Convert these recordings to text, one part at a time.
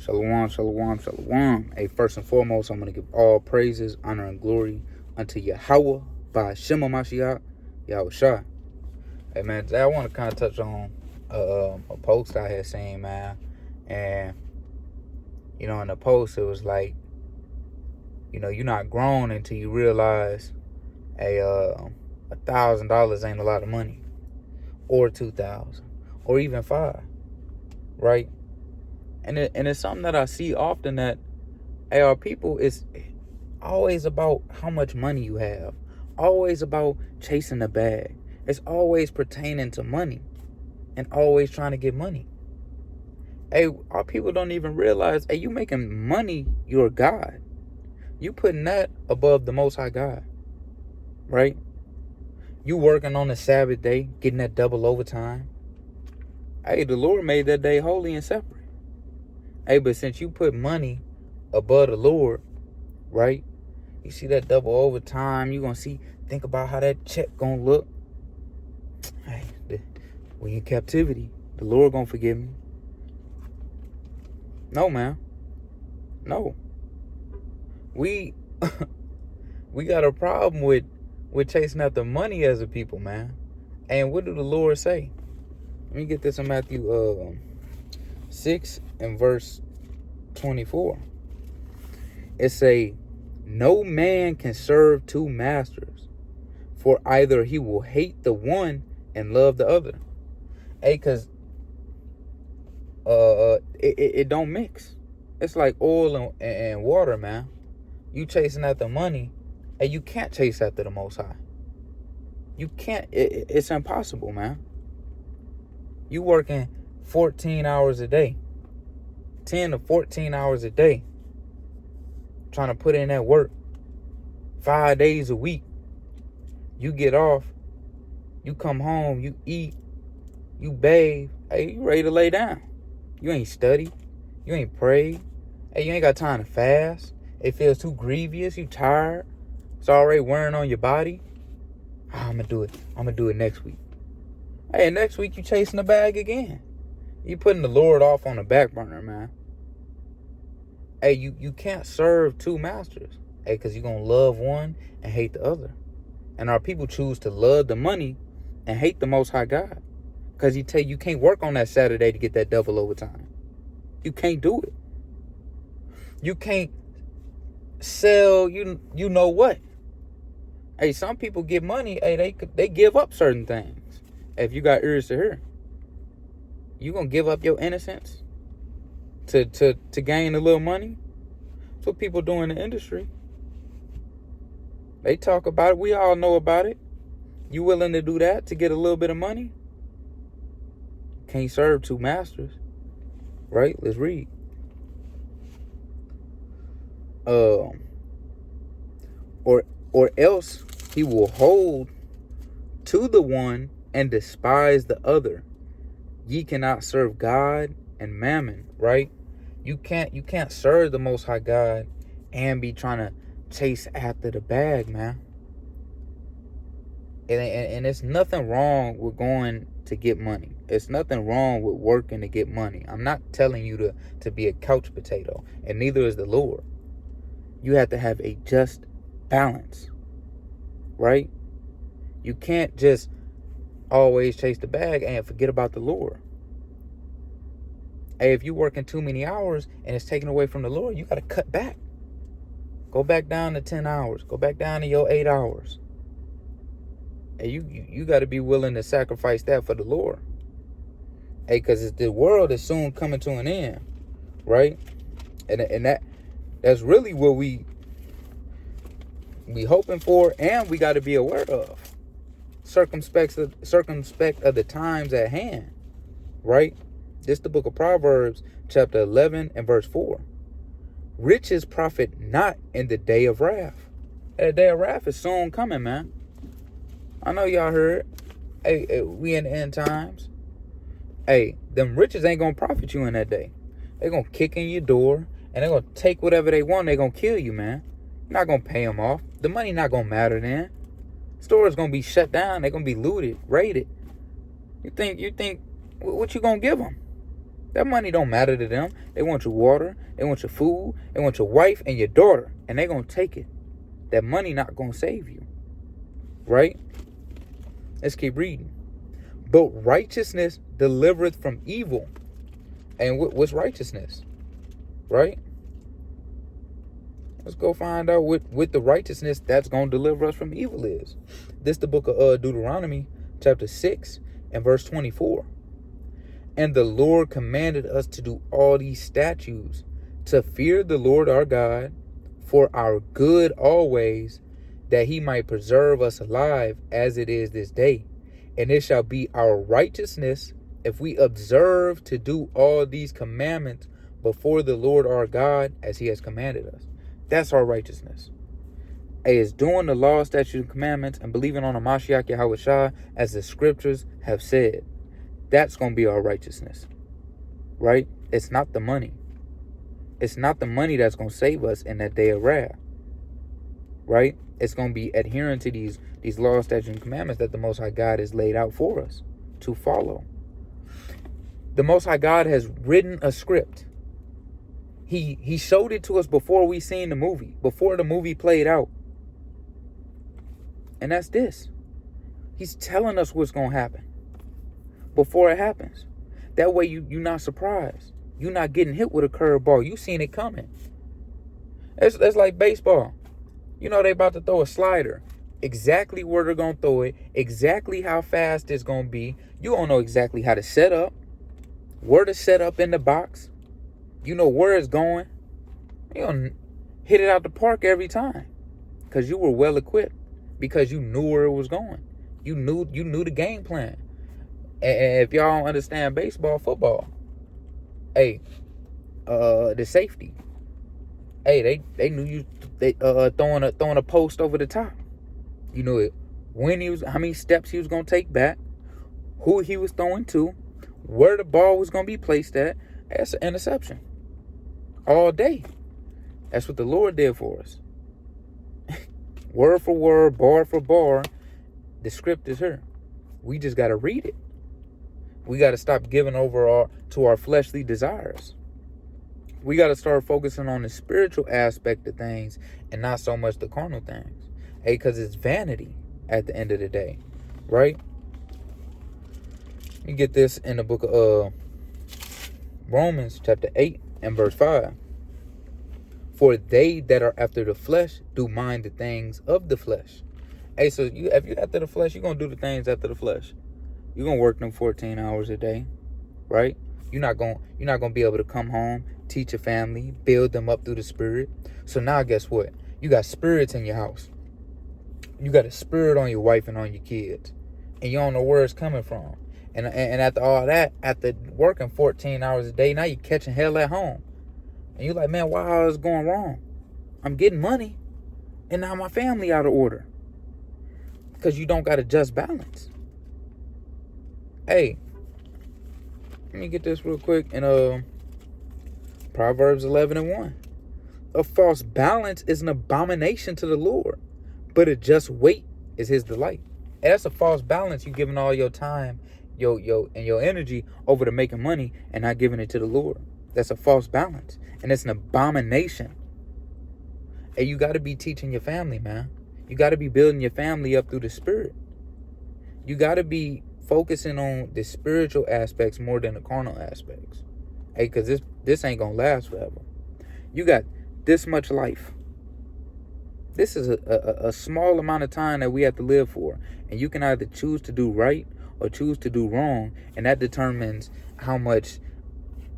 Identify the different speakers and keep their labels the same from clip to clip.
Speaker 1: Shalom, shalom, shalom. Hey, first and foremost, I'm going to give all praises, honor, and glory unto Yahweh by Shema Mashiach, Yahushua. Hey, man, today I want to kind of touch on a post I had seen, man. And, you know, in the post, it was like, you know, you're not grown until you realize $1,000 ain't a lot of money. Or 2,000. Or even 5. Right? And it's something that I see often that our people is always about how much money you have. Always about chasing the bag. It's always pertaining to money. And always trying to get money. Hey, our people don't even realize, hey, you making money your God. You putting that above the Most High God. Right? You working on the Sabbath day, getting that double overtime. Hey, the Lord made that day holy and separate. Hey, but since you put money above the Lord, right? You see that double overtime, you going to think about how that check going to look. Hey, when you're in captivity, the Lord going to forgive me. No, man. No. We got a problem with chasing after money as a people, man. And what did the Lord say? Let me get this in Matthew 6 and verse 24. It say, no man can serve two masters, for either he will hate the one and love the other. Hey, because it don't mix. It's like oil and water, man. You chasing after money, and you can't chase after the Most High. You can't. It's impossible, man. You working 14 hours a day. 10 to 14 hours a day. Trying to put in that work. 5 days a week. You get off. You come home. You eat. You bathe. Hey, you ready to lay down. You ain't study. You ain't pray. Hey, you ain't got time to fast. It feels too grievous. You tired. It's already wearing on your body. I'm going to do it. I'm going to do it next week. Hey, next week you chasing the bag again. You putting the Lord off on the back burner, man. Hey, you can't serve two masters. Hey, because you're going to love one and hate the other. And our people choose to love the money and hate the Most High God. Because he tell you can't work on that Saturday to get that double overtime. You can't do it. You can't sell you know what. Hey, some people get money. Hey, they give up certain things. If you got ears to hear, you gonna give up your innocence to gain a little money? That's what people do in the industry. They talk about it. We all know about it. You willing to do that to get a little bit of money? Can't serve two masters, right? Let's read. Or else he will hold to the one and despise the other. Ye cannot serve God and mammon, right? You can't serve the Most High God and be trying to chase after the bag, man. And it's nothing wrong with going to get money. It's nothing wrong with working to get money. I'm not telling you to be a couch potato, and neither is the Lord. You have to have a just balance, right? You can't just always chase the bag and forget about the Lord. Hey, if you're working too many hours and it's taken away from the Lord, you got to cut back. Go back down to 10 hours. Go back down to your 8 hours. And you got to be willing to sacrifice that for the Lord. Hey, because the world is soon coming to an end, right? And that's really what we hoping for, and we got to be aware of. Circumspect of the times at hand, right? This is the book of Proverbs, chapter 11 and verse 4. Riches profit not in the day of wrath. That day of wrath is soon coming, man. I know y'all heard. Hey, we in the end times. Hey, them riches ain't gonna profit you in that day. They're gonna kick in your door, and they're gonna take whatever they want. They're gonna kill you, man. You're not gonna pay them off. The money not gonna matter then. Stores gonna be shut down. They're gonna be looted, raided. You think what you gonna give them? That money don't matter to them. They want your water, they want your food, they want your wife and your daughter, and they gonna take it. That money not gonna save you, right? Let's keep reading. But righteousness delivereth from evil. And what's righteousness, right? Let's go find out what the righteousness that's going to deliver us from evil is. This the book of Deuteronomy, chapter 6 and verse 24. And the Lord commanded us to do all these statutes, to fear the Lord our God for our good always, that he might preserve us alive as it is this day. And it shall be our righteousness if we observe to do all these commandments before the Lord our God as he has commanded us. That's our righteousness. Is doing the law, statutes, and commandments and believing on the Mashiach Yahushua as the scriptures have said. That's going to be our righteousness, right? It's not the money. It's not the money that's going to save us in that day of wrath, right? It's going to be adhering to these laws, statutes, and commandments that the Most High God has laid out for us to follow. The Most High God has written a script. He showed it to us before we seen the movie, before the movie played out. And that's this. He's telling us what's going to happen before it happens. That way you're not surprised. You're not getting hit with a curveball. You seen it coming. It's like baseball. You know they about to throw a slider. Exactly where they're going to throw it. Exactly how fast it's going to be. You don't know exactly how to set up. Where to set up in the box. You know where it's going. You don't hit it out the park every time. Because you were well equipped. Because you knew where it was going. You knew the game plan. And if y'all don't understand baseball, football, hey, the safety, hey, they knew you throwing a post over the top. You knew it when how many steps he was gonna take back, who he was throwing to, where the ball was gonna be placed at. That's an interception. All day. That's what the Lord did for us. Word for word, bar for bar, the script is here. We just gotta read it. We got to stop giving over to our fleshly desires. We got to start focusing on the spiritual aspect of things and not so much the carnal things. Hey, because it's vanity at the end of the day, right? You get this in the book of Romans chapter 8 and verse 5. For they that are after the flesh do mind the things of the flesh. Hey, so if you're after the flesh, you're going to do the things after the flesh. You're going to work them 14 hours a day, right? You're not going to be able to come home, teach your family, build them up through the spirit. So now guess what? You got spirits in your house. You got a spirit on your wife and on your kids. And you don't know where it's coming from. And after all that, after working 14 hours a day, now you're catching hell at home. And you're like, man, why is going wrong? I'm getting money. And now my family out of order. Because you don't got a just balance. Hey, let me get this real quick in Proverbs 11 and 1. A false balance is an abomination to the Lord, but a just weight is his delight. And that's a false balance. You giving all your time, your energy over to making money and not giving it to the Lord. That's a false balance. And it's an abomination. And you got to be teaching your family, man. You got to be building your family up through the spirit. You got to be focusing on the spiritual aspects more than the carnal aspects. Hey, because this ain't going to last forever. You got this much life. This is a small amount of time that we have to live for. And you can either choose to do right or choose to do wrong. And that determines how much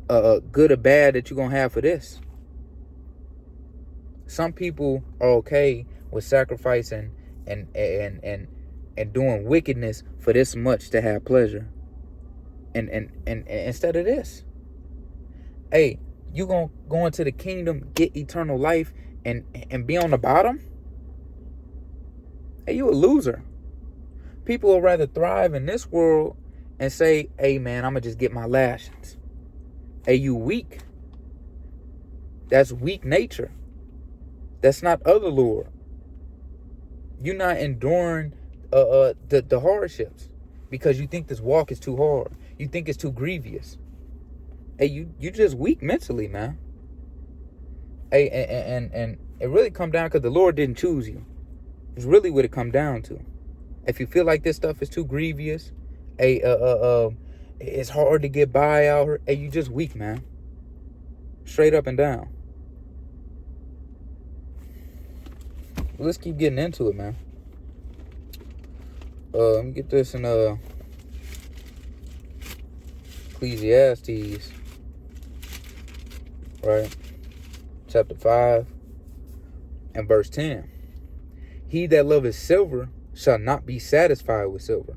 Speaker 1: good or bad that you're going to have for this. Some people are okay with sacrificing and doing wickedness for this much to have pleasure. And instead of this. Hey, you gonna go into the kingdom, get eternal life, and be on the bottom? Hey, you a loser. People would rather thrive in this world and say, hey man, I'm gonna just get my lashings. Hey, you weak. That's weak nature. That's not of the Lord. You're not enduring the hardships because you think this walk is too hard. You think it's too grievous. Hey, you just weak mentally, man. Hey, and it really come down because the Lord didn't choose you. It's really what it come down to. If you feel like this stuff is too grievous, hey, it's hard to get by out here. Hey, you just weak, man. Straight up and down. Let's keep getting into it, man. Let me get this in Ecclesiastes, right? Chapter 5 and verse 10. He that loveth silver shall not be satisfied with silver.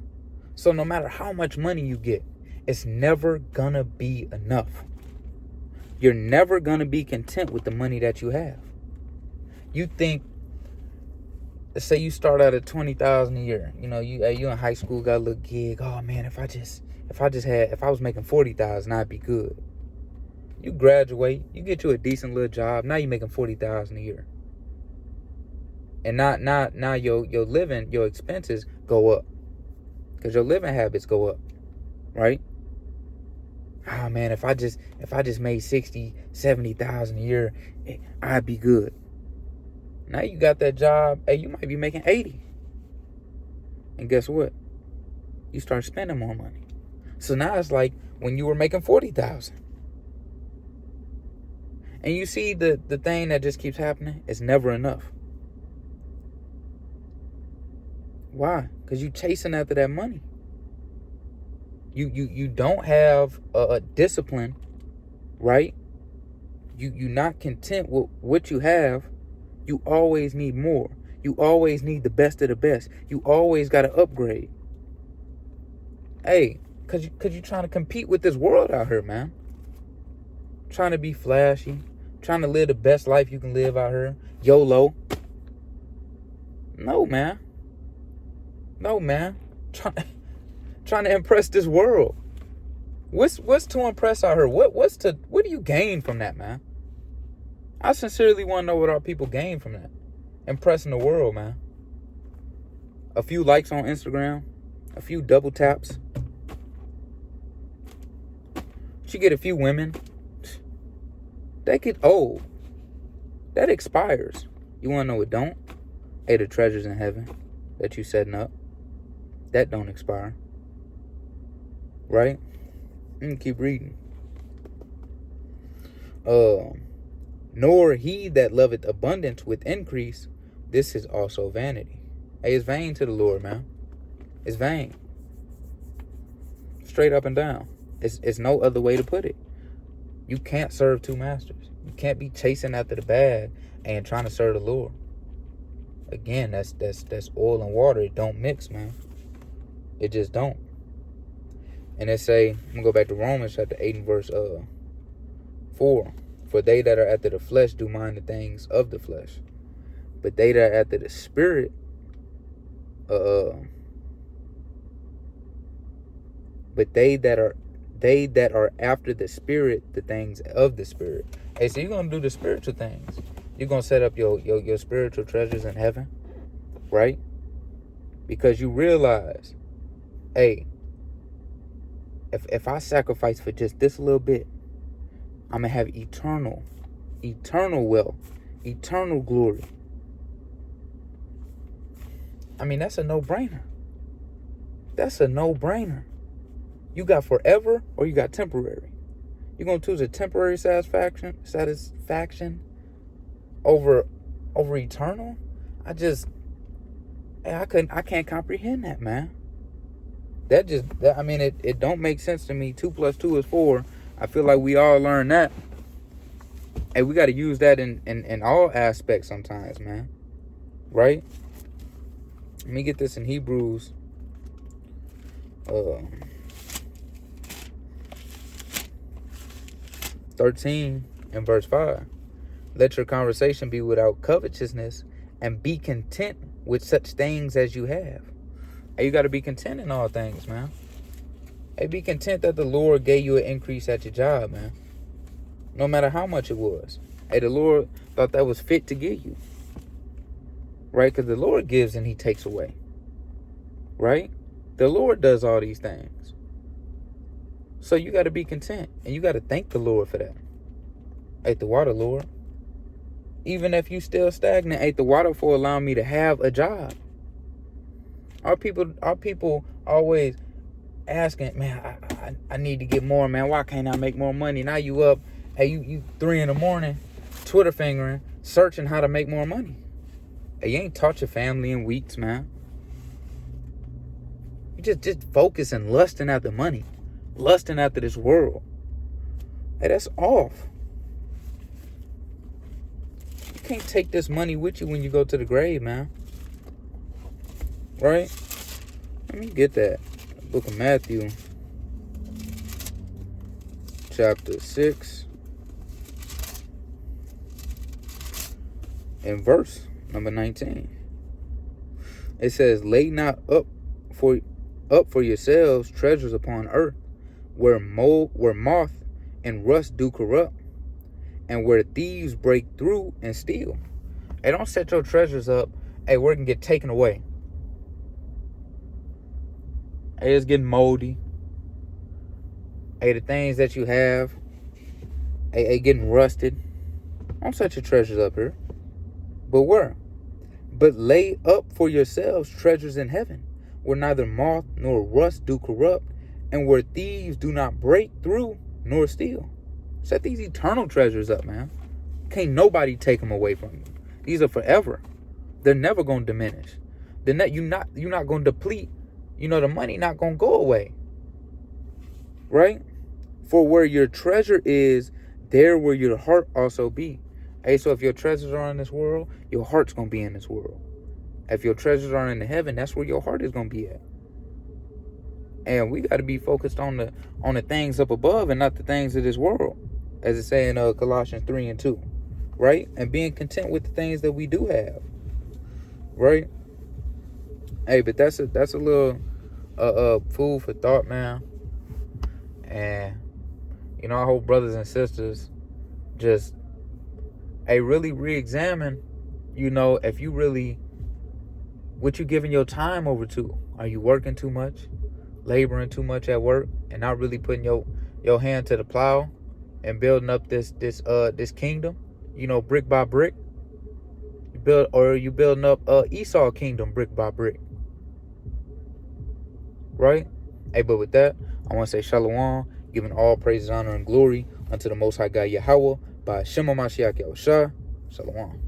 Speaker 1: So no matter how much money you get, it's never gonna be enough. You're never gonna be content with the money that you have. You think, let's say you start out at $20,000 a year. You know, you in high school, got a little gig. Oh man, if I was making $40,000, I'd be good. You graduate, you get you a decent little job. Now you're making $40,000 a year, and now your living, your expenses go up because your living habits go up, right? Oh man, if I just made 60, 70,000 a year, I'd be good. Now you got that job, hey, you might be making 80. And guess what? You start spending more money. So now it's like when you were making 40,000. And you see the thing that just keeps happening, it's never enough. Why? Because you chasing after that money. You don't have a discipline, right? You're not content with what you have. You always need more. You always need the best of the best. You always got to upgrade. Hey, cause you trying to compete with this world out here, man. Trying to be flashy. Trying to live the best life you can live out here. YOLO. No, man. Trying to impress this world. What's to impress out here? What do you gain from that, man? I sincerely want to know what our people gain from that. Impressing the world, man. A few likes on Instagram. A few double taps. You get a few women. That get old. That expires. You want to know what don't? Hey, the treasures in heaven that you setting up. That don't expire. Right? Keep reading. Nor he that loveth abundance with increase, this is also vanity. Hey, it's vain to the Lord, man. It's vain. Straight up and down. It's no other way to put it. You can't serve two masters. You can't be chasing after the bag and trying to serve the Lord. Again, that's oil and water. It don't mix, man. It just don't. And it say, I'm gonna go back to Romans chapter 8 and verse 4. For they that are after the flesh do mind the things of the flesh, but they that are after the spirit, but they that are after the spirit, the things of the spirit. Hey, so you're gonna do the spiritual things. You're gonna set up your spiritual treasures in heaven, right? Because you realize, hey, if I sacrifice for just this little bit, I'm going to have eternal wealth, eternal glory. I mean, that's a no-brainer. That's a no-brainer. You got forever or you got temporary. You're going to choose a temporary satisfaction over eternal? I can't comprehend that, man. It don't make sense to me. 2 + 2 is 4. I feel like we all learn that. And we got to use that in all aspects sometimes, man. Right? Let me get this in Hebrews 13 and verse 5. Let your conversation be without covetousness, and be content with such things as you have. Hey, you got to be content in all things, man. Hey, be content that the Lord gave you an increase at your job, man. No matter how much it was. Hey, the Lord thought that was fit to give you. Right? Because the Lord gives and he takes away. Right? The Lord does all these things. So you got to be content, and you got to thank the Lord for that. Ate the water, Lord. Even if you still stagnant, ate the water for allowing me to have a job. Our people always asking, man, I need to get more, man. Why can't I make more money? Now you up, hey, you 3 a.m, Twitter fingering, searching how to make more money. Hey, you ain't taught your family in weeks, man. You just focusing, lusting after money, lusting after this world. Hey, that's off. You can't take this money with you when you go to the grave, man. Right? Let me get that. Book of Matthew, chapter 6, and verse number 19. It says, lay not up for yourselves treasures upon earth, where moth and rust do corrupt, and where thieves break through and steal. Hey, don't set your treasures up, hey, where it can get taken away. Hey, it's getting moldy. Hey, the things that you have, hey, getting rusted. Don't set your treasures up here. But where? But lay up for yourselves treasures in heaven, where neither moth nor rust do corrupt, and where thieves do not break through nor steal. Set these eternal treasures up, man. Can't nobody take them away from you. These are forever. They're never going to diminish. You're not going to deplete. You know, the money not going to go away. Right? For where your treasure is, there will your heart also be. Hey, so if your treasures are in this world, your heart's going to be in this world. If your treasures are in the heaven, that's where your heart is going to be at. And we got to be focused on the things up above and not the things of this world. As it say in Colossians 3 and 2. Right? And being content with the things that we do have. Right? Hey, but that's a little food for thought, man. And you know, I hope brothers and sisters just really re-examine, you know, if you really, what you giving your time over to. Are you working too much, laboring too much at work, and not really putting your hand to the plow and building up this kingdom, you know, brick by brick? You building up Esau kingdom brick by brick. Right? Hey, but with that, I want to say Shalom, giving all praises, honor, and glory unto the Most High God Yahweh by Shema Mashiach Yahushua. Shalom.